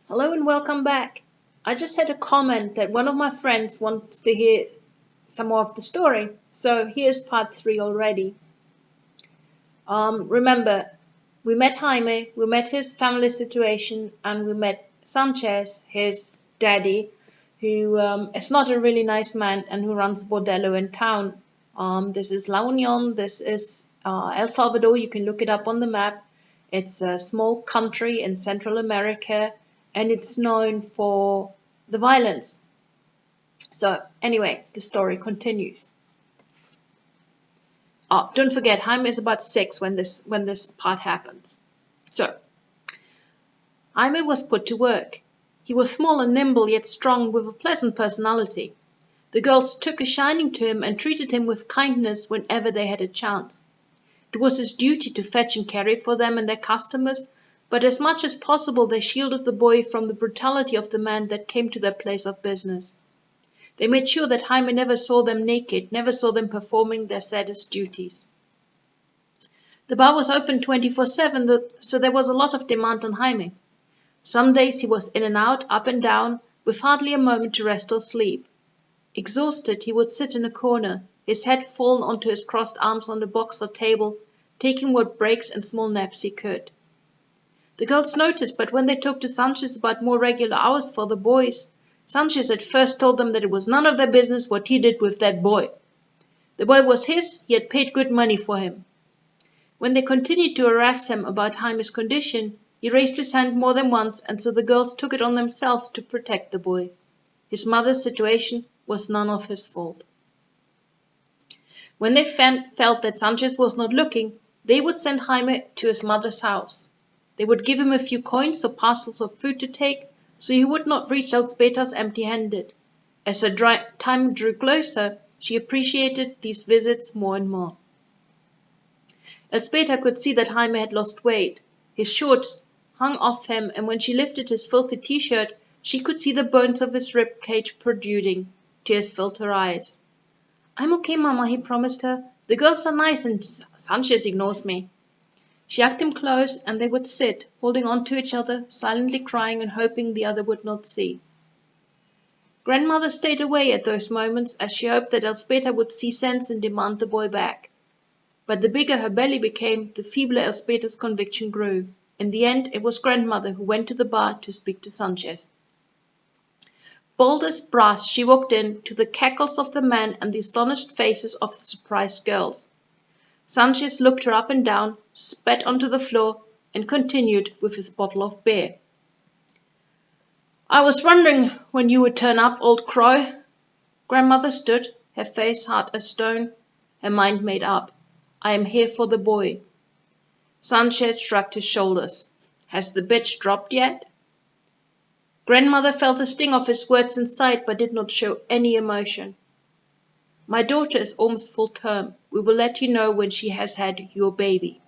Hello and welcome back. I just had a comment that one of my friends wants to hear some more of the story, so here's part 3 already. Remember, we met Jaime, we met his family situation, and we met Sanchez, his daddy, who is not a really nice man and who runs a bordello in town. This is La Union, this is El Salvador, you can look it up on the map. It's a small country in Central America and it's known for the violence. So, anyway, the story continues. Oh, don't forget, Jaime is about 6 when this part happens. So, Jaime was put to work. He was small and nimble, yet strong, with a pleasant personality. The girls took a shining to him and treated him with kindness whenever they had a chance. It was his duty to fetch and carry for them and their customers, but as much as possible they shielded the boy from the brutality of the men that came to their place of business. They made sure that Jaime never saw them naked, never saw them performing their saddest duties. The bar was open 24/7, so there was a lot of demand on Jaime. Some days he was in and out, up and down, with hardly a moment to rest or sleep. Exhausted, he would sit in a corner, his head fallen onto his crossed arms on the box or table, taking what breaks and small naps he could. The girls noticed, but when they talked to Sanchez about more regular hours for the boys, Sanchez at first told them that it was none of their business what he did with that boy. The boy was his, he had paid good money for him. When they continued to harass him about Jaime's condition, he raised his hand more than once, and so the girls took it on themselves to protect the boy. His mother's situation was none of his fault. When they felt that Sanchez was not looking, they would send Jaime to his mother's house. They would give him a few coins or parcels of food to take, so he would not reach Elzbieta's empty-handed. As her time drew closer, she appreciated these visits more and more. Elzbieta could see that Jaime had lost weight. His shorts hung off him, and when she lifted his filthy t-shirt, she could see the bones of his rib cage protruding. Tears filled her eyes. "I'm okay, Mama," he promised her. "The girls are nice and Sanchez ignores me." She hugged him close, and they would sit, holding on to each other, silently crying and hoping the other would not see. Grandmother stayed away at those moments, as she hoped that Elzbieta would see sense and demand the boy back. But the bigger her belly became, the feebler Elzbieta's conviction grew. In the end, it was Grandmother who went to the bar to speak to Sanchez. Bold as brass, she walked in, to the cackles of the men and the astonished faces of the surprised girls. Sanchez looked her up and down, spat onto the floor, and continued with his bottle of beer. "I was wondering when you would turn up, old crow." Grandmother stood, her face hard as stone, her mind made up. "I am here for the boy." Sanchez shrugged his shoulders. "Has the bitch dropped yet?" Grandmother felt the sting of his words inside, but did not show any emotion. "My daughter is almost full term. We will let you know when she has had your baby."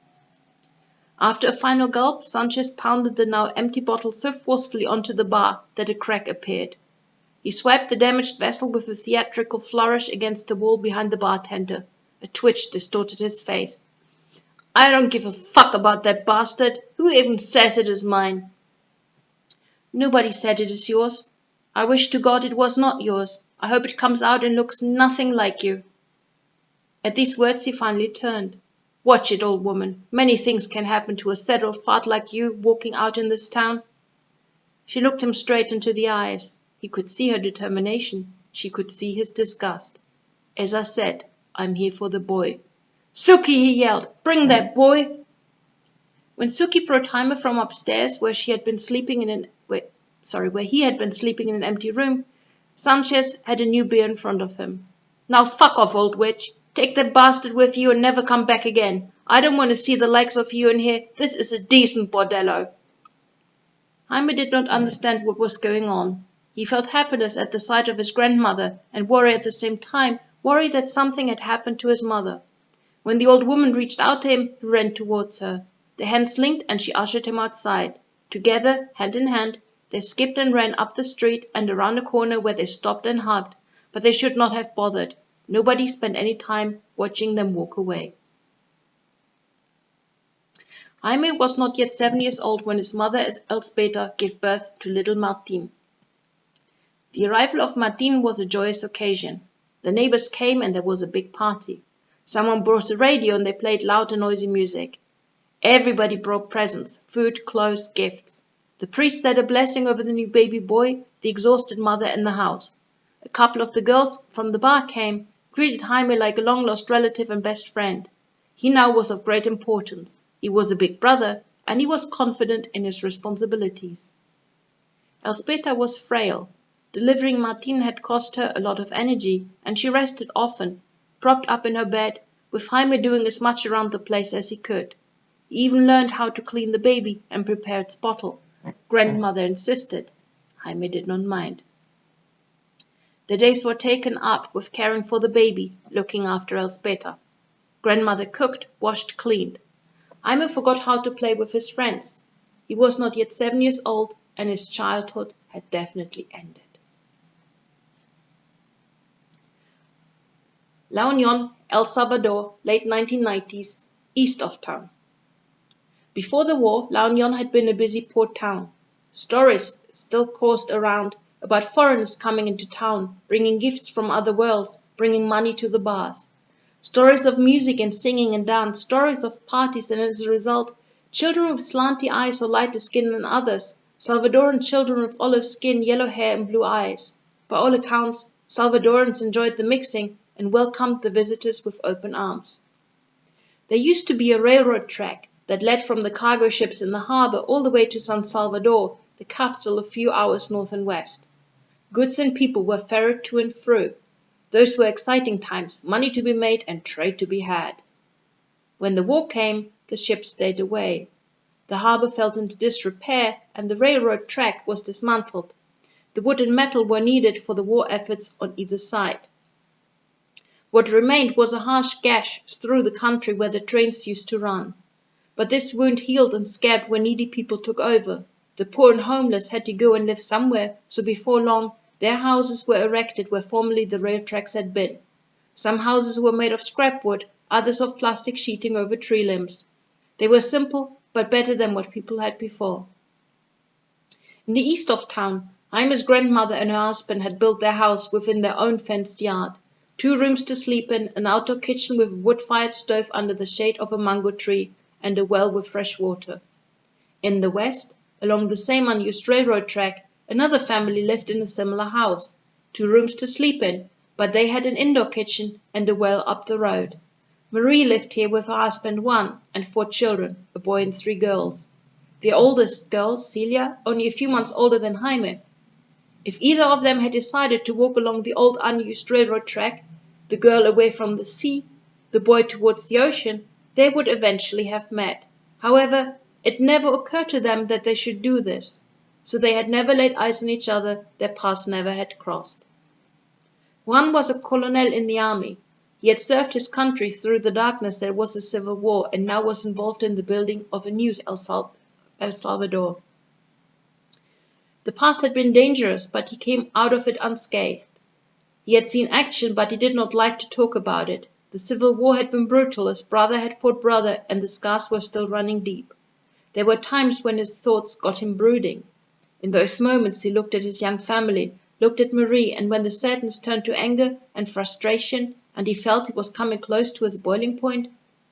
After a final gulp, Sanchez pounded the now empty bottle so forcefully onto the bar that a crack appeared. He swiped the damaged vessel with a theatrical flourish against the wall behind the bartender. A twitch distorted his face. "I don't give a fuck about that bastard. Who even says it is mine?" "Nobody said it is yours. I wish to God it was not yours. I hope it comes out and looks nothing like you." At these words he finally turned. "Watch it, old woman. Many things can happen to a saddle fart like you walking out in this town." She looked him straight into the eyes. He could see her determination. She could see his disgust. "As I said, I'm here for the boy." "Suki!" he yelled. "Bring that boy!" When Suki brought Jaime from upstairs, where he had been sleeping in an empty room, Sanchez had a new beer in front of him. "Now fuck off, old witch. Take that bastard with you and never come back again. I don't want to see the likes of you in here. This is a decent bordello." Jaime did not understand what was going on. He felt happiness at the sight of his grandmother, and worry at the same time, worry that something had happened to his mother. When the old woman reached out to him, he ran towards her. Their hands linked and she ushered him outside. Together, hand in hand, they skipped and ran up the street and around a corner where they stopped and hugged, but they should not have bothered. Nobody spent any time watching them walk away. Jaime was not yet 7 years old when his mother Elspeta gave birth to little Martin. The arrival of Martin was a joyous occasion. The neighbors came and there was a big party. Someone brought a radio and they played loud and noisy music. Everybody brought presents, food, clothes, gifts. The priest said a blessing over the new baby boy, the exhausted mother and the house. A couple of the girls from the bar came, greeted Jaime like a long-lost relative and best friend. He now was of great importance. He was a big brother, and he was confident in his responsibilities. Elspeta was frail. Delivering Martin had cost her a lot of energy, and she rested often, propped up in her bed, with Jaime doing as much around the place as he could. He even learned how to clean the baby and prepare its bottle. Grandmother insisted. Jaime did not mind. The days were taken up with caring for the baby, looking after Elspeta. Grandmother cooked, washed, cleaned. Jaime forgot how to play with his friends. He was not yet 7 years old, and his childhood had definitely ended. La Union, El Salvador, late 1990s, east of town. Before the war, La Union had been a busy port town. Stories still coursed around about foreigners coming into town, bringing gifts from other worlds, bringing money to the bars. Stories of music and singing and dance, stories of parties, and as a result, children with slanty eyes or lighter skin than others, Salvadoran children with olive skin, yellow hair, and blue eyes. By all accounts, Salvadorans enjoyed the mixing and welcomed the visitors with open arms. There used to be a railroad track that led from the cargo ships in the harbor all the way to San Salvador, the capital a few hours north and west. Goods and people were ferried to and fro. Those were exciting times, money to be made and trade to be had. When the war came, the ships stayed away. The harbor fell into disrepair and the railroad track was dismantled. The wood and metal were needed for the war efforts on either side. What remained was a harsh gash through the country where the trains used to run. But this wound healed and scabbed when needy people took over. The poor and homeless had to go and live somewhere, so before long their houses were erected where formerly the rail tracks had been. Some houses were made of scrap wood, others of plastic sheeting over tree limbs. They were simple, but better than what people had before. In the east of town, Jaime's grandmother and her husband had built their house within their own fenced yard. 2 rooms to sleep in, an outdoor kitchen with a wood-fired stove under the shade of a mango tree, and a well with fresh water. In the west, along the same unused railroad track, another family lived in a similar house. 2 rooms to sleep in, but they had an indoor kitchen and a well up the road. Marie lived here with her husband Juan and 4 children, a boy and 3 girls. The oldest girl, Celia, only a few months older than Jaime. If either of them had decided to walk along the old unused railroad track, the girl away from the sea, the boy towards the ocean, they would eventually have met. However, it never occurred to them that they should do this. So they had never laid eyes on each other, their paths never had crossed. Juan was a colonel in the army. He had served his country through the darkness that was the Civil War and now was involved in the building of a new El Salvador. The past had been dangerous, but he came out of it unscathed. He had seen action, but he did not like to talk about it. The Civil War had been brutal, as brother had fought brother, and the scars were still running deep. There were times when his thoughts got him brooding. In those moments he looked at his young family, looked at Marie, and when the sadness turned to anger and frustration, and he felt he was coming close to his boiling point,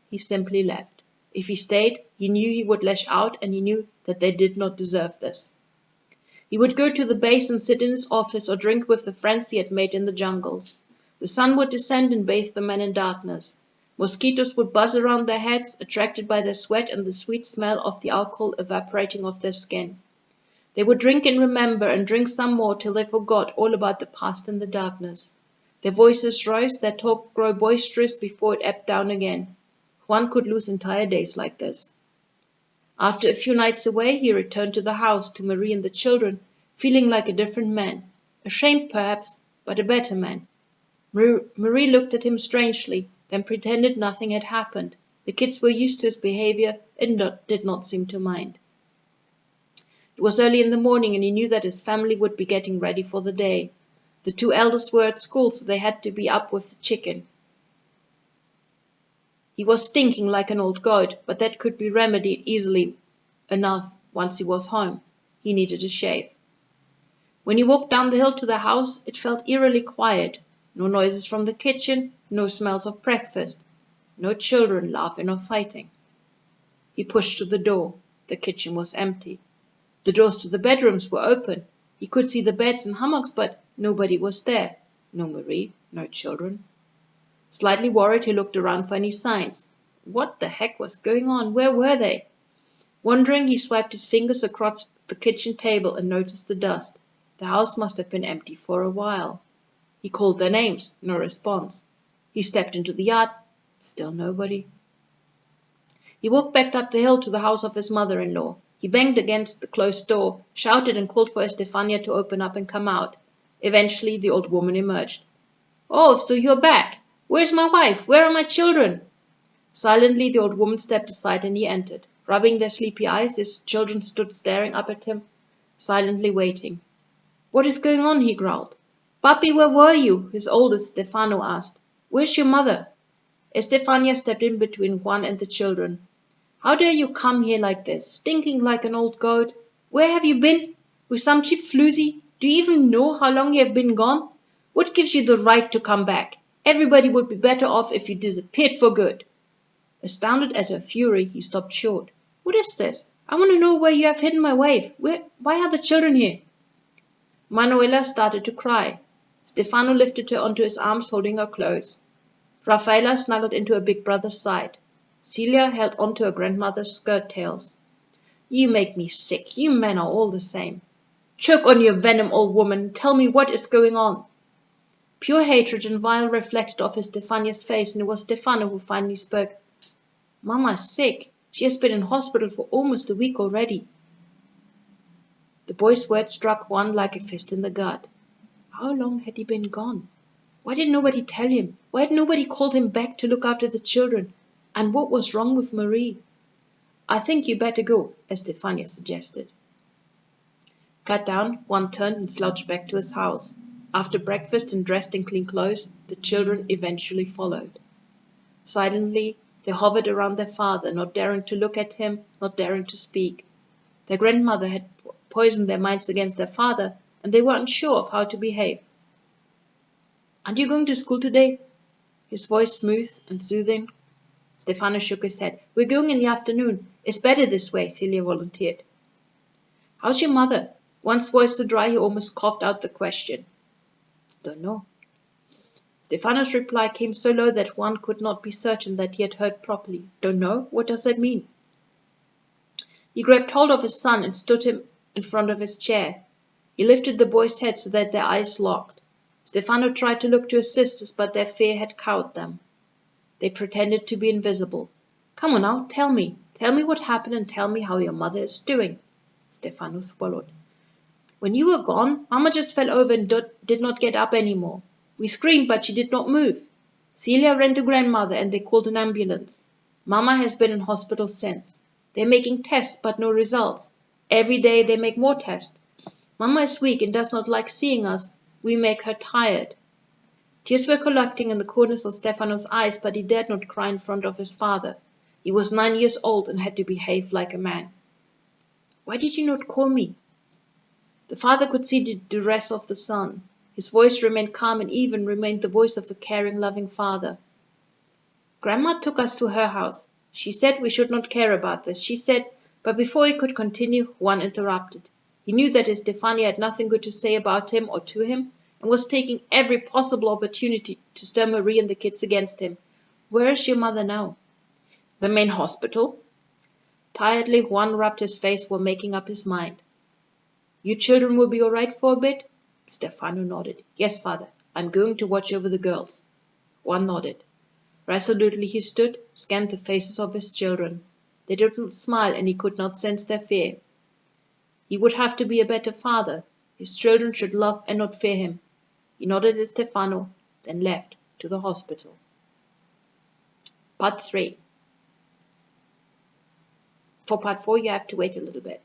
he simply left. If he stayed, he knew he would lash out, and he knew that they did not deserve this. He would go to the base and sit in his office or drink with the friends he had made in the jungles. The sun would descend and bathe the men in darkness. Mosquitoes would buzz around their heads, attracted by their sweat and the sweet smell of the alcohol evaporating off their skin. They would drink and remember and drink some more till they forgot all about the past and the darkness. Their voices rose, their talk grew boisterous before it ebbed down again. Juan could lose entire days like this. After a few nights away, he returned to the house, to Marie and the children, feeling like a different man. Ashamed perhaps, but a better man. Marie looked at him strangely, then pretended nothing had happened. The kids were used to his behavior and did not seem to mind. It was early in the morning and he knew that his family would be getting ready for the day. The 2 eldest were at school, so they had to be up with the chicken. He was stinking like an old goat, but that could be remedied easily enough once he was home. He needed a shave. When he walked down the hill to the house, it felt eerily quiet. No noises from the kitchen, no smells of breakfast, no children laughing or fighting. He pushed to the door. The kitchen was empty. The doors to the bedrooms were open. He could see the beds and hammocks, but nobody was there. No Marie, no children. Slightly worried, he looked around for any signs. What the heck was going on? Where were they? Wondering, he swiped his fingers across the kitchen table and noticed the dust. The house must have been empty for a while. He called their names. No response. He stepped into the yard. Still nobody. He walked back up the hill to the house of his mother-in-law. He banged against the closed door, shouted and called for Estefania to open up and come out. Eventually, the old woman emerged. "Oh, so you're back. Where's my wife? Where are my children?" Silently, the old woman stepped aside and he entered. Rubbing their sleepy eyes, his children stood staring up at him, silently waiting. "What is going on?" he growled. "Papi, where were you?" his oldest, Stefano, asked. "Where's your mother?" Estefania stepped in between Juan and the children. "How dare you come here like this, stinking like an old goat? Where have you been? With some cheap floozy? Do you even know how long you have been gone? What gives you the right to come back? Everybody would be better off if you disappeared for good." Astounded at her fury, he stopped short. "What is this? I want to know where you have hidden my wife. Why are the children here?" Manuela started to cry. Stefano lifted her onto his arms, holding her close. Rafaela snuggled into her big brother's side. Celia held onto her grandmother's skirt tails. "You make me sick. You men are all the same. Choke on your venom, old woman, and tell me what is going on." Pure hatred and vile reflected off Stefania's face, and it was Stefano who finally spoke. "Mama's sick. She has been in hospital for almost a week already." The boy's words struck Juan like a fist in the gut. How long had he been gone? Why did nobody tell him? Why had nobody called him back to look after the children? And what was wrong with Marie? "I think you better go," Estefania suggested. Cut down, Juan turned and slouched back to his house. After breakfast and dressed in clean clothes, the children eventually followed. Silently, they hovered around their father, not daring to look at him, not daring to speak. Their grandmother had poisoned their minds against their father, and they were unsure of how to behave. "Aren't you going to school today?" His voice smooth and soothing. Stefano shook his head. "We're going in the afternoon. It's better this way," Celia volunteered. "How's your mother?" Juan's voice so dry he almost coughed out the question. "Don't know." Stefano's reply came so low that Juan could not be certain that he had heard properly. "Don't know? What does that mean?" He grabbed hold of his son and stood him in front of his chair. He lifted the boy's head so that their eyes locked. Stefano tried to look to his sisters, but their fear had cowed them. They pretended to be invisible. "Come on now, tell me. Tell me what happened and tell me how your mother is doing." Stefano swallowed. "When you were gone, Mama just fell over and did not get up anymore. We screamed, but she did not move. Celia ran to grandmother and they called an ambulance. Mama has been in hospital since. They're making tests, but no results. Every day they make more tests. Mama is weak and does not like seeing us. We make her tired." Tears were collecting in the corners of Stefano's eyes, but he dared not cry in front of his father. He was 9 years old and had to behave like a man. "Why did you not call me?" The father could see the duress of the son. His voice remained calm and even remained the voice of a caring, loving father. "Grandma took us to her house. She said we should not care about this. She said—" But before he could continue, Juan interrupted. He knew that Estefania had nothing good to say about him or to him, and was taking every possible opportunity to stir Marie and the kids against him. "Where is your mother now?" "The main hospital." Tiredly, Juan rubbed his face while making up his mind. "You children will be all right for a bit?" Stefano nodded. "Yes, father. I'm going to watch over the girls." Juan nodded. Resolutely he stood, scanned the faces of his children. They did not smile, and he could not sense their fear. He would have to be a better father. His children should love and not fear him. He nodded at Stefano, then left to the hospital. Part 3. For part 4 you have to wait a little bit.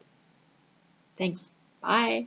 Thanks. Bye.